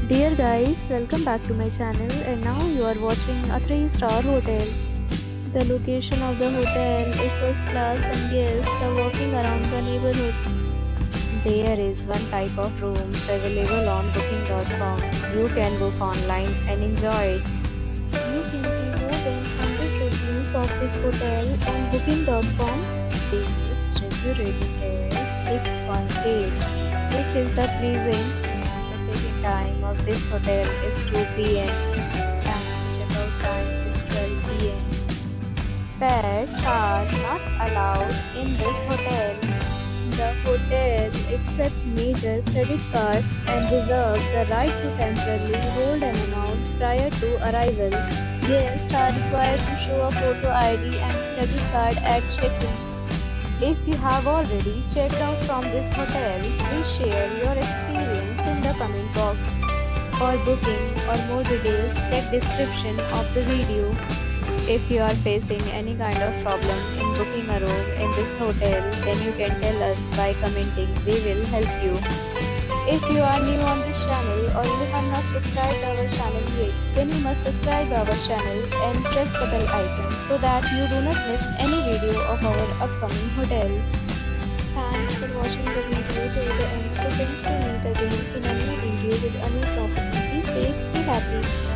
Dear guys, welcome back to my channel and now you are watching a 3-star hotel. The location of the hotel is first class and guests are walking around the neighborhood. There is one type of rooms available on booking.com. You can book online and enjoy it. You can see more than 100 reviews of this hotel on booking.com. Its review rating is 6.8, which is the pleasing. The check-in time of this hotel is 2 p.m. and check-out time is 12 p.m. Pets are not allowed in this hotel. The hotel accepts major credit cards and reserves the right to temporarily hold an amount prior to arrival. Guests are required to show a photo ID and credit card at check-in. If you have already checked out from this hotel, please share your experience in the comment box. For booking or more details, check description of the video. If you are facing any kind of problem in booking a room in this hotel, then you can tell us by commenting. We will help you. If you are new on this channel or you have not subscribed our channel yet, then you must subscribe our channel and press the bell icon so that you do not miss any video of our upcoming hotel. Thanks for watching the video till the end. So friends, we meet again in a new video with a new property. Be safe, be happy.